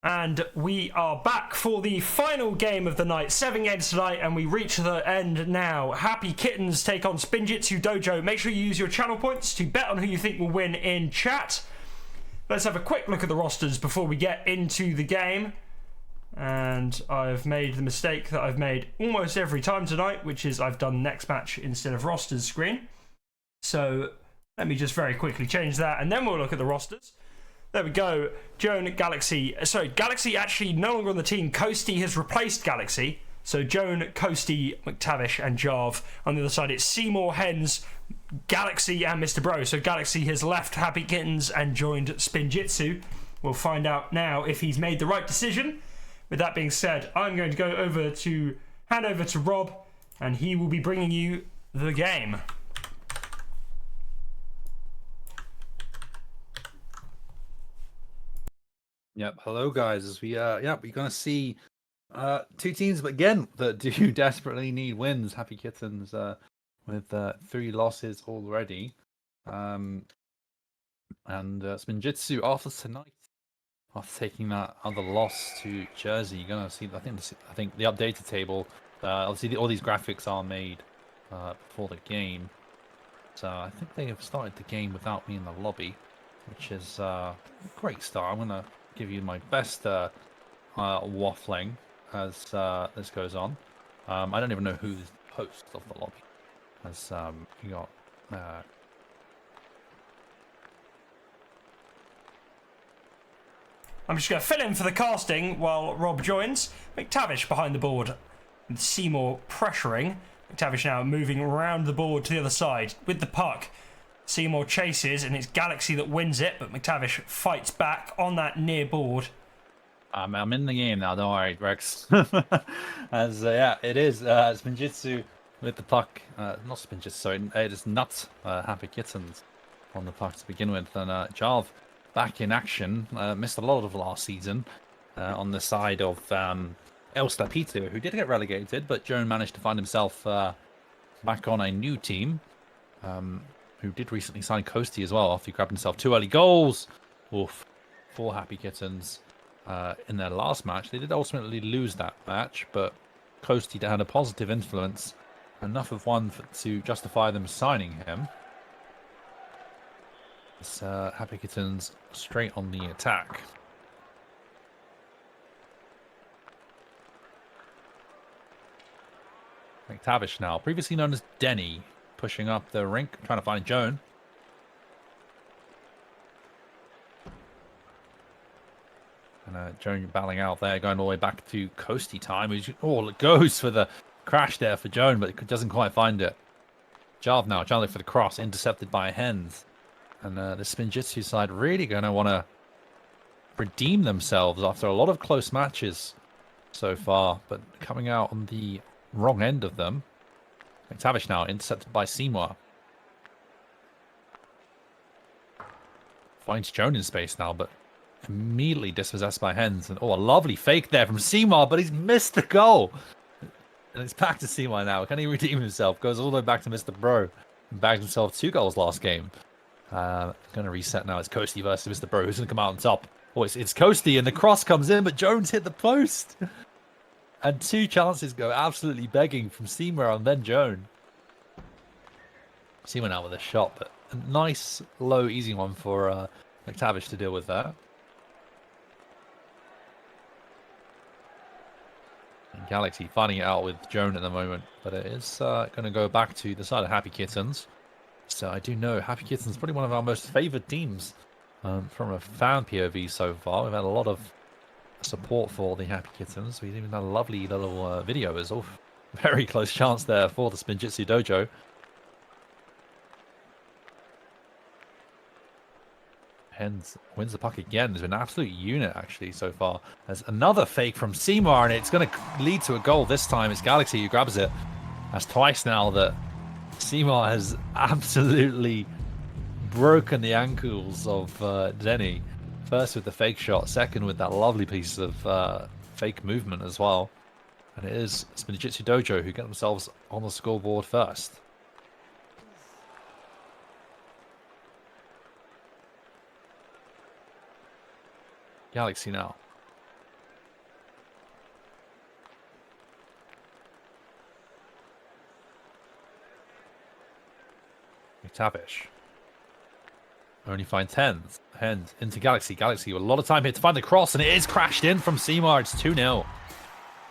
And we are back for the final game of the night. 7 games tonight, and we reach the end now. Happy Kittens take on Spinjitsu Dojo. Make sure you use your channel points to bet on who you think will win in chat. Let's have a quick look at the rosters before we get into the game. And I've made the mistake that I've made almost every time tonight, which is I've done next match instead of rosters screen. So let me just very quickly change that, and then we'll look at the rosters. There we go. Joan, Galaxy. Sorry, Galaxy actually no longer on the team. Coasty has replaced Galaxy. So Joan, Coasty, McTavish, and Jarv. On the other side, it's Seymour, Hens, Galaxy, and Mr. Bro. So Galaxy has left Happy Kittens and joined Spinjitsu. We'll find out now if he's made the right decision. With that being said, I'm going to hand over to Rob, and he will be bringing you the game. Yep. Hello, guys. As we're gonna see two teams, but again, that do desperately need wins. Happy Kittens with 3 losses already, and Spinjitsu after tonight, after taking that other loss to Jersey, you're gonna see. I think the updated table. Obviously, all these graphics are made before the game, so I think they have started the game without me in the lobby, which is a great start. I'm gonna give you my best waffling as this goes on. I don't even know who's the host of the lobby, as you got I'm just going to fill in for the casting while Rob joins. McTavish behind the board with Seymour pressuring. McTavish now moving around the board to the other side with the puck. Seymour chases, and it's Galaxy that wins it, but McTavish fights back on that near board. I'm in the game now, don't worry, Rex. As it is Spinjitsu with the puck. Not Spinjitsu, sorry, it is not Happy Kittens on the puck to begin with. And Jarv back in action. Missed a lot of last season on the side of EUSL, who did get relegated, but Joan managed to find himself back on a new team. Who did recently sign Coasty as well after he grabbed himself 2 early goals. Oof. For Happy Kittens in their last match. They did ultimately lose that match, but Coasty had a positive influence, enough of one to justify them signing him. It's Happy Kittens straight on the attack. McTavish now, previously known as Denny, pushing up the rink, trying to find Joan. And Joan battling out there, going all the way back to Coasty time. It goes for the crash there for Joan, but it doesn't quite find it. Jarv now trying to look for the cross, intercepted by Hens. And the Spinjitsu side really going to want to redeem themselves after a lot of close matches so far, but coming out on the wrong end of them. McTavish now intercepted by Seymour. Finds Joan in space now, but immediately dispossessed by Hens. And a lovely fake there from Seymour, but he's missed the goal. And it's back to Seymour now. Can he redeem himself? Goes all the way back to Mr. Bro. And bagged himself 2 goals last game. Going to reset now. It's Coasty versus Mr. Bro. Who's going to come out on top? Oh, it's Coasty, and the cross comes in, but Jones hit the post. And 2 chances go absolutely begging from Seymour and then Joan. Seymour now with a shot, but a nice, low, easy one for McTavish to deal with there. And Galaxy finding it out with Joan at the moment, but it is going to go back to the side of Happy Kittens. So I do know Happy Kittens is probably one of our most favoured teams from a fan POV so far. We've had a lot of support for the Happy Kittens. We've even had a lovely little video as well. Very close chance there for the Spinjitsu Dojo. Hens wins the puck again. There's been an absolute unit actually so far. There's another fake from Seymour, and it's going to lead to a goal. This time it's Galaxy who grabs it. That's twice now that Seymour has absolutely broken the ankles of Denny. First with the fake shot, second with that lovely piece of fake movement as well. And it is Spinjitsu Dojo who get themselves on the scoreboard first. Galaxy now McTavish. Only finds Hens. Hens into Galaxy. Galaxy with a lot of time here to find the cross, and it is crashed in from Seymour. It's 2-0.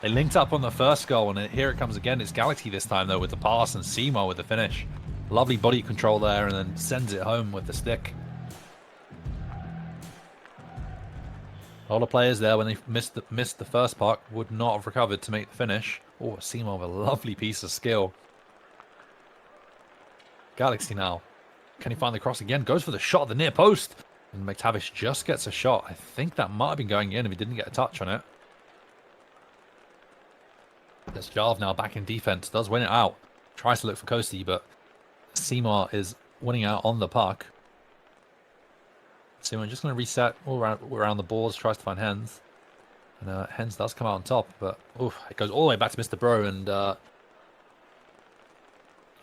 They linked up on the first goal, and here it comes again. It's Galaxy this time, though, with the pass, and Seymour with the finish. Lovely body control there, and then sends it home with the stick. All the players there, when they missed the first puck, would not have recovered to make the finish. Oh, Seymour with a lovely piece of skill. Galaxy now. Can he find the cross again? Goes for the shot at the near post. And McTavish just gets a shot. I think that might have been going in if he didn't get a touch on it. There's Jarv now back in defense. Does win it out. Tries to look for Coasty, but Seymour is winning out on the puck. Seymour just going to reset all around the boards. Tries to find Hens. And Hens does come out on top, but it goes all the way back to Mr. Bro, and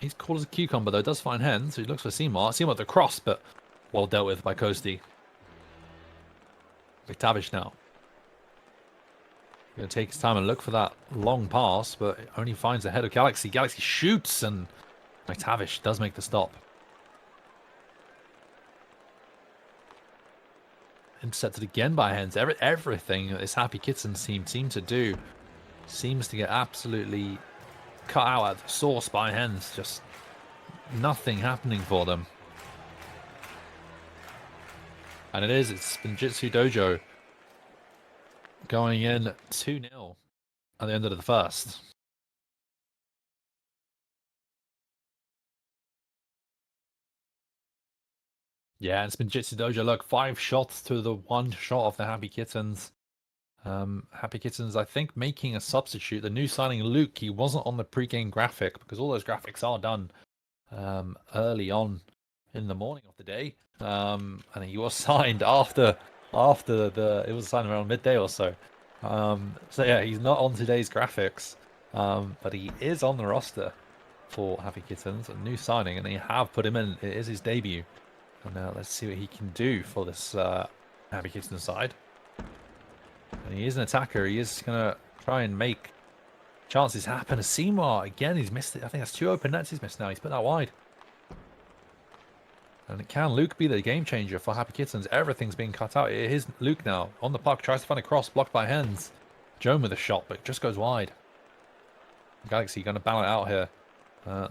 he's cool as a cucumber, though. Does find Hens, so he looks for Seymour. Seymour with the cross, but well dealt with by Coasty. McTavish now. Going to take his time and look for that long pass, but it only finds the head of Galaxy. Galaxy shoots, and McTavish does make the stop. Intercepted again by Hens. Everything that this Happy Kittens team seem to do seems to get absolutely cut out at the source by Hens. Just nothing happening for them. And it's Spinjitsu Dojo going in 2-0 at the end of the first. Yeah, and Spinjitsu Dojo, look, 5 shots to the 1 shot of the Happy Kittens. Happy Kittens, I think, making a substitute. The new signing, Luke, he wasn't on the pre-game graphic because all those graphics are done early on in the morning of the day. And he was signed after it was signed around midday or so. So yeah, he's not on today's graphics, but he is on the roster for Happy Kittens, a new signing, and they have put him in. It is his debut. And now let's see what he can do for this Happy Kittens side. And he is an attacker. He is going to try and make chances happen. Seymour, again, he's missed it. I think that's 2 open nets he's missed now. He's put that wide. And can Luke be the game changer for Happy Kittens? Everything's being cut out. It is Luke now on the puck. Tries to find a cross, blocked by Hens. Joan with a shot, but just goes wide. Galaxy going to battle it out here.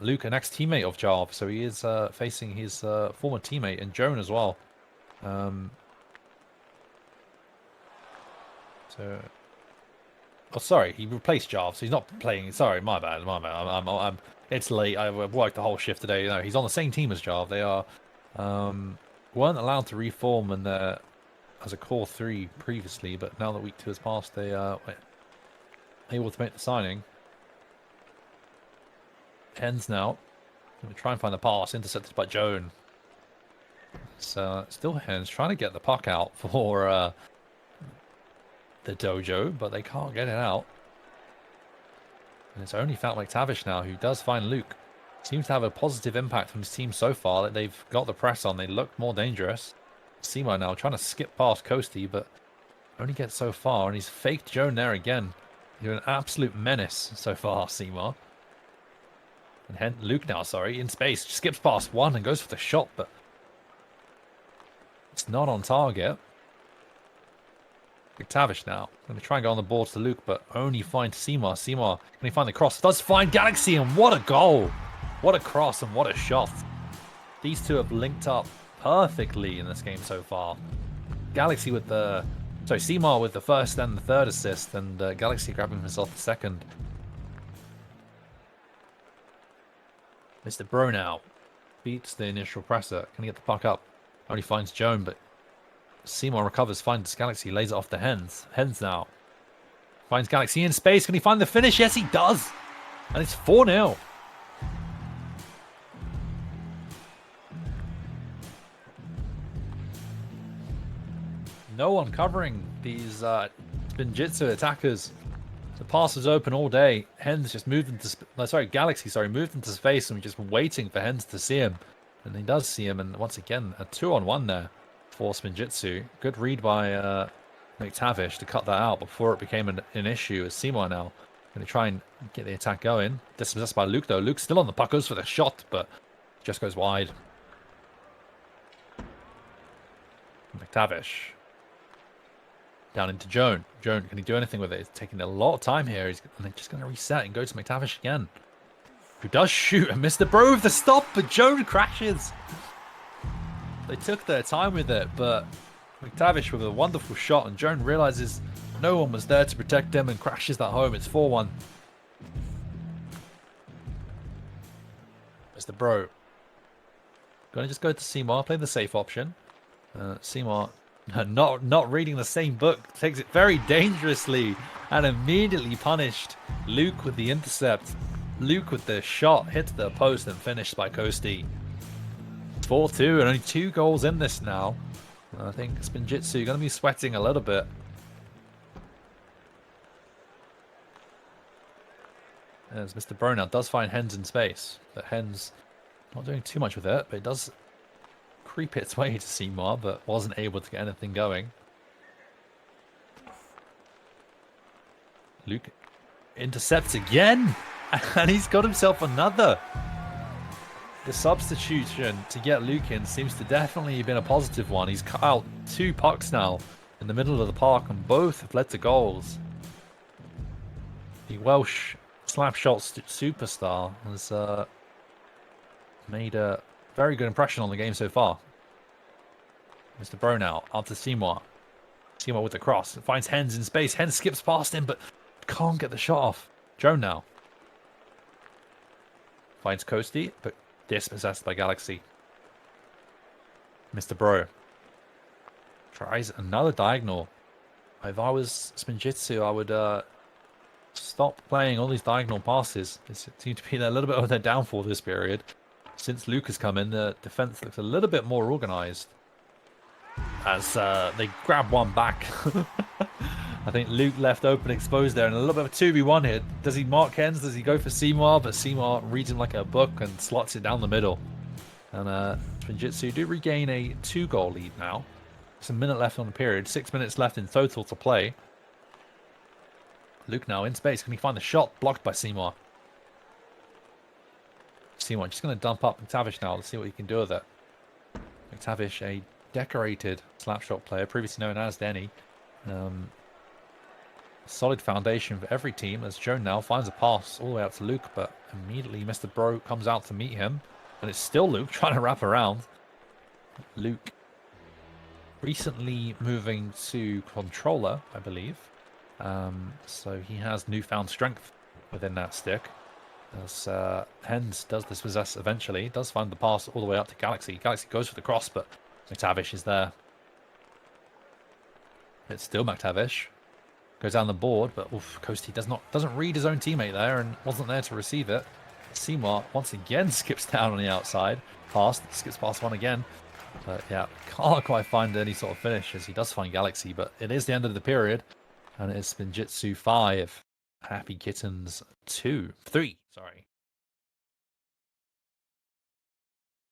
Luke, an ex-teammate of Jarv, so he is facing his former teammate, and Joan as well. Sorry, he replaced Jarv, so he's not playing. Sorry, my bad. It's late. I've worked the whole shift today. No, he's on the same team as Jarv. They are weren't allowed to reform in as a core 3 previously, but now that week 2 has passed, they are able to make the signing. Hens now. Going to try and find the pass, intercepted by Joan. So still Hens trying to get the puck out for the Dojo, but they can't get it out. And it's only Fat McTavish now who does find Luke. Seems to have a positive impact from his team so far, that they've got the press on. They look more dangerous. Seymour now trying to skip past Coasty, but only gets so far, and he's faked Joan there again. You're an absolute menace so far, Seymour. And Luke now, in space, skips past one and goes for the shot, but it's not on target. McTavish now. Going to try and go on the board to Luke, but only find Seymour. Seymour, can he find the cross? Does find Galaxy, and what a goal! What a cross and what a shot. These two have linked up perfectly in this game so far. Galaxy with Seymour with the first and the third assist, and Galaxy grabbing himself the second. Mr. Bro now beats the initial presser. Can he get the puck up? Only finds Joan, but Seymour recovers, finds Galaxy, lays it off to Hens. Hens now finds Galaxy in space. Can he find the finish? Yes, he does. And it's 4-0. No one covering these Spinjitsu attackers. The pass is open all day. Hens just moved into Galaxy moved into space, and we're just waiting for Hens to see him. And he does see him, and once again, a 2-on-1 there for Spinjitsu. Good read by McTavish to cut that out before it became an issue. As Seymour now going to try and get the attack going. Dispossessed by Luke, though. Luke's still on the puck, goes for the shot, but just goes wide. McTavish. Down into Joan. Joan, can he do anything with it? It's taking a lot of time here. He's just going to reset and go to McTavish again. Who does shoot and Mr. Bro with the stop, but Joan crashes. They took their time with it, but McTavish with a wonderful shot, and Joan realizes no one was there to protect him and crashes that home. It's 4-1. Mr. Bro. Gonna just go to Seymour, play the safe option. Seymour, not reading the same book, takes it very dangerously and immediately punished. Luke with the intercept. Luke with the shot, hits the post and finished by Kosti. 4-2 and only 2 goals in this now. I think Spinjitsu going to be sweating a little bit. As Mr. Bro now does find Hens in space, but Hens not doing too much with it, but it does creep its way to Seymour, but wasn't able to get anything going. Luke intercepts again, and he's got himself another. The substitution to get Luke in seems to definitely have been a positive one. He's cut out 2 pucks now in the middle of the park, and both have led to goals. The Welsh slapshot superstar has made a very good impression on the game so far. Mr. Bro now up to Seymour. Seymour with the cross. Finds Hens in space. Hens skips past him, but can't get the shot off. Joe now finds Kosti, but dispossessed by Galaxy. Mr. Bro tries another diagonal. If I was Spinjitsu, I would stop playing all these diagonal passes. It seems to be a little bit of their downfall this period. Since Luke has come in, the defense looks a little bit more organized. As they grab one back. I think Luke left open exposed there, and a little bit of a 2v1 here. Does he mark Hens? Does he go for Seymour? But Seymour reads him like a book and slots it down the middle. And Spinjitsu do regain a 2-goal lead now. It's a minute left on the period. 6 minutes left in total to play. Luke now in space. Can he find the shot? Blocked by Seymour. Seymour just going to dump up McTavish now. Let's see what he can do with it. McTavish, a decorated slapshot player, previously known as Denny. Solid foundation for every team, as Joe now finds a pass all the way out to Luke, but immediately Mr. Bro comes out to meet him, and it's still Luke trying to wrap around. Luke recently moving to controller, I believe, so he has newfound strength within that stick. As Hens does dispossess eventually, does find the pass all the way up to Galaxy. Galaxy goes for the cross, but McTavish is there. It's still McTavish. Goes down the board, but Kosti doesn't read his own teammate there and wasn't there to receive it. Seymour once again skips down on the outside. Skips past one again. But yeah, can't quite find any sort of finish as he does find Galaxy, but it is the end of the period. And it is Spinjitsu 5. Happy Kittens 3. Sorry.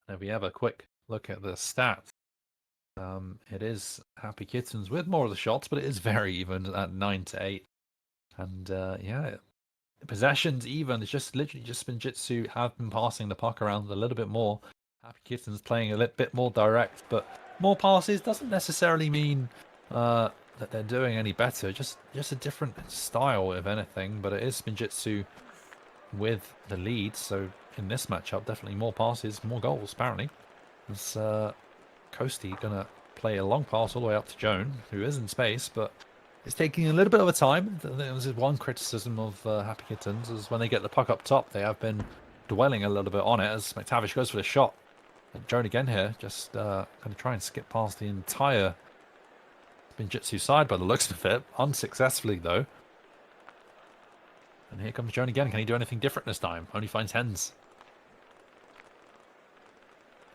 If we have a quick look at the stats. It is Happy Kittens with more of the shots, but it is very even at 9-8. And yeah, possessions even. It's just literally just Spinjitsu have been passing the puck around a little bit more. Happy Kittens playing a little bit more direct, but more passes doesn't necessarily mean that they're doing any better. Just a different style, if anything. But it is Spinjitsu with the lead. So in this matchup, definitely more passes, more goals. Apparently, it's Kosti gonna play a long pass all the way up to Joan, who is in space, but it's taking a little bit of a time. There was one criticism of Happy Kittens is when they get the puck up top, they have been dwelling a little bit on it as McTavish goes for the shot. And Joan again here, just going to try and skip past the entire Spinjitsu side by the looks of it, unsuccessfully though. And here comes Joan again. Can he do anything different this time? Only finds Hens.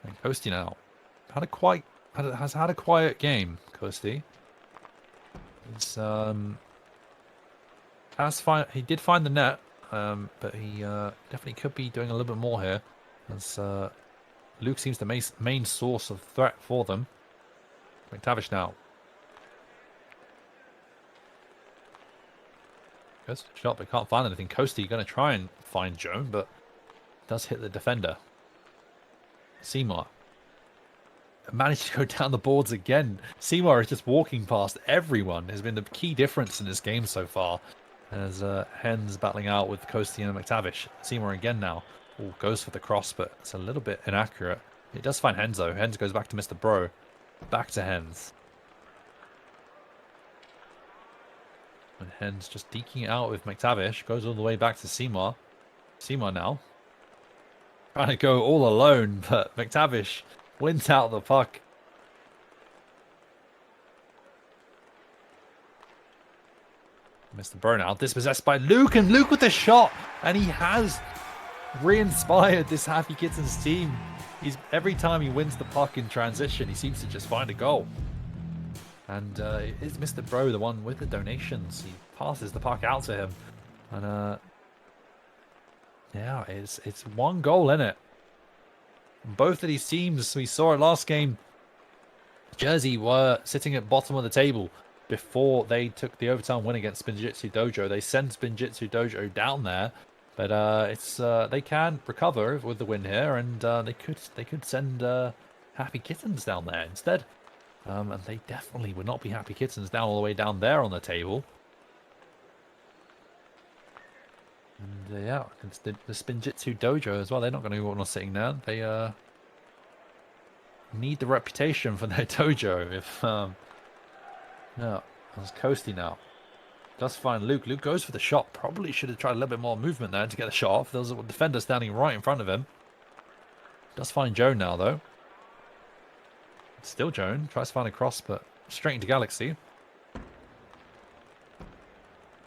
And Kosti now. Has had a quiet game, Kosti. He's he did find the net, but he definitely could be doing a little bit more here. As Luke seems the main source of threat for them. McTavish now. Good shot, but can't find anything. Kosti going to try and find Joan, but does hit the defender. Seymour. managed to go down the boards again. Seymour is just walking past everyone. Has been the key difference in this game so far. As Hens battling out with Coasty and McTavish. Seymour again now. Ooh, goes for the cross, but it's a little bit inaccurate. It does find Hens though. Hens goes back to Mr. Bro. Back to Hens. And Hens just deking it out with McTavish. Goes all the way back to Seymour. Seymour now. Trying to go all alone, but McTavish wins out the puck. Mr. Burnout dispossessed by Luke, and Luke with the shot, and he has re-inspired this Happy Kittens team. Every time he wins the puck in transition, he seems to just find a goal. And is Mr. Bro the one with the donations? He passes the puck out to him, and yeah, it's one goal in it. Both of these teams, we saw it last game. Jersey were sitting at bottom of the table before they took the overtime win against Spinjitsu Dojo. They sent Spinjitsu Dojo down there, but they can recover with the win here, and they could send Happy Kittens down there instead. And they definitely would not be Happy Kittens down all the way down there on the table. And yeah, it's the Spinjitsu Dojo as well. They're not going to want us sitting there. They need the reputation for their dojo. If no, that's Coasty now. Does find Luke. Luke goes for the shot. Probably should have tried a little bit more movement there to get the shot off. There's a defender standing right in front of him. Does find Joan now though. Still Joan. Tries to find a cross, but straight into Galaxy.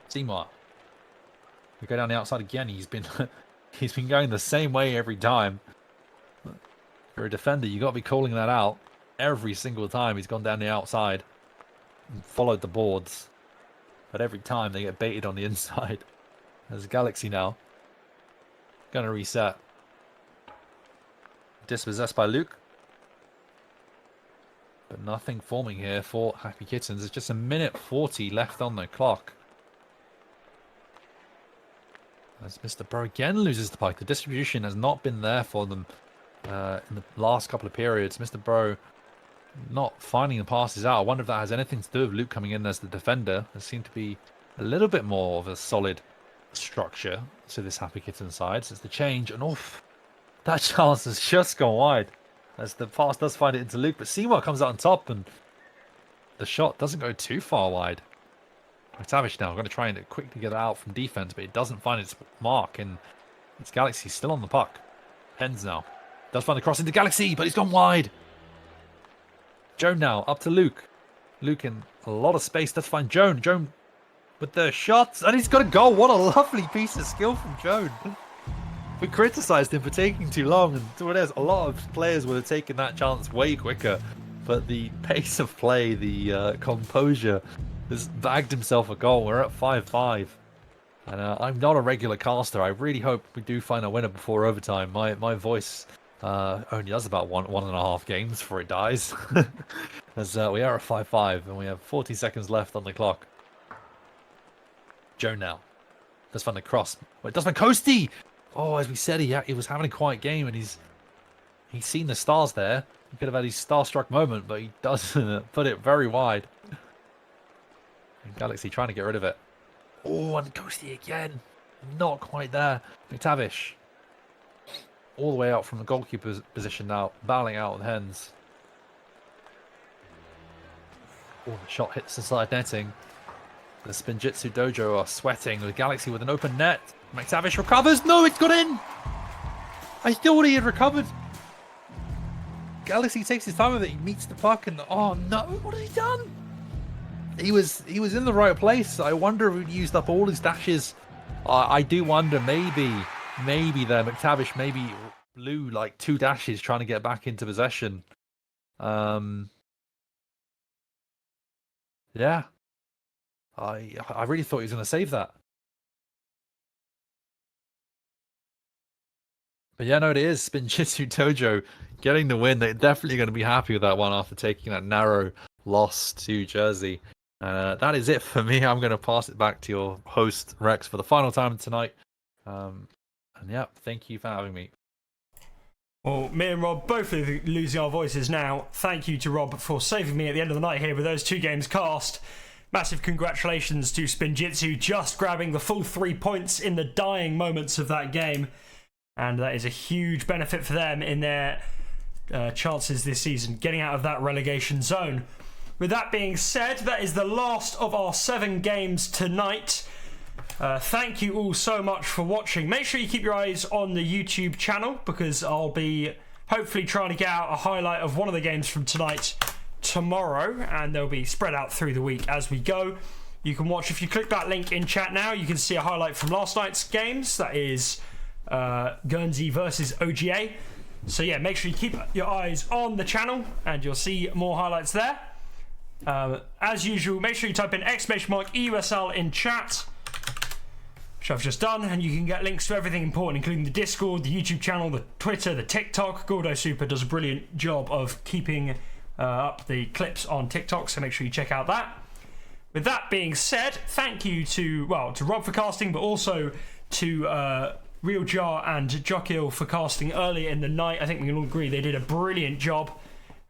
Seymour. We go down the outside again. He's been going the same way every time. For a defender, you got to be calling that out every single time. He's gone down the outside and followed the boards, but every time they get baited on the inside. There's Galaxy now. Gonna reset. Dispossessed by Luke, but nothing forming here for Happy Kittens. There's just a minute 40 left on the clock. As Mr. Bro again loses the puck. The distribution has not been there for them in the last couple of periods. Mr. Bro not finding the passes out. I wonder if that has anything to do with Luke coming in as the defender. There seemed to be a little bit more of a solid structure to this Happy Kitten side. So it's the change, and off. That chance has just gone wide. As the pass does find it into Luke, but Seymour comes out on top, and the shot doesn't go too far wide. McTavish now going to try and quickly get it out from defense, but it doesn't find its mark, and it's Galaxy still on the puck. Hens now does find the cross into Galaxy, but he's gone wide. Joan now up to Luke. Luke in a lot of space. Does find Joan. Joan with the shots, and he's got a goal. What a lovely piece of skill from Joan. We criticised him for taking too long, and there's a lot of players would have taken that chance way quicker. But the pace of play, the composure, has bagged himself a goal. We're at 5-5. And I'm not a regular caster. I really hope we do find a winner before overtime. My voice only does about one and a half games before it dies. As we are at 5-5, and we have 40 seconds left on the clock. Joe now. Does find the cross. Wait, does find Coasty! Oh, as we said, he was having a quiet game, and he's seen the stars there. He could have had his starstruck moment, but he does put it very wide. And Galaxy trying to get rid of it. Oh, and Coasty again. Not quite there. McTavish. All the way out from the goalkeeper's position now. Battling out with Hens. Oh, the shot hits the side netting. The Spinjitsu Dojo are sweating. The Galaxy with an open net. McTavish recovers. No, it's got in. I thought he had recovered. Galaxy takes his time with it. He meets the puck and oh no, what has he done? He was in the right place. I wonder if he'd used up all his dashes. I do wonder maybe there McTavish maybe blew like 2 dashes trying to get back into possession. Yeah. I really thought he was going to save that. But yeah, no, it is Spinjitsu Dojo getting the win. They're definitely going to be happy with that one after taking that narrow loss to Jersey. That is it for me. I'm going to pass it back to your host, Rex, for the final time tonight. And yeah, thank you for having me. Well, me and Rob both losing our voices now. Thank you to Rob for saving me at the end of the night here with those 2 games cast. Massive congratulations to Spinjitsu just grabbing the full 3 points in the dying moments of that game. And that is a huge benefit for them in their chances this season, getting out of that relegation zone. With that being said, that is the last of our 7 games tonight. Thank you all so much for watching. Make sure you keep your eyes on the YouTube channel, because I'll be hopefully trying to get out a highlight of one of the games from tonight tomorrow, and they'll be spread out through the week as we go. You can watch, if you click that link in chat now, you can see a highlight from last night's games. That is Guernsey versus OGA. So yeah, make sure you keep your eyes on the channel and you'll see more highlights there. As usual, make sure you type in !EUSL in chat, which I've just done, and you can get links to everything important, including the Discord, the YouTube channel, the Twitter, the TikTok. Gordo Super does a brilliant job of keeping up the clips on TikTok, so make sure you check out that. With that being said, thank you to Rob for casting, but also to RobJWA and Jokil for casting earlier in the night. I think we can all agree they did a brilliant job,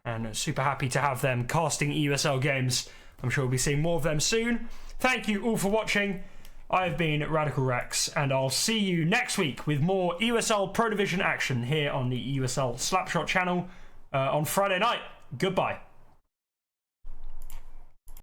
and super happy to have them casting EUSL games. I'm sure we'll be seeing more of them soon. Thank you all for watching. I've been Radical Rex, and I'll see you next week with more EUSL Pro Division action here on the EUSL Slapshot channel on Friday night. Goodbye.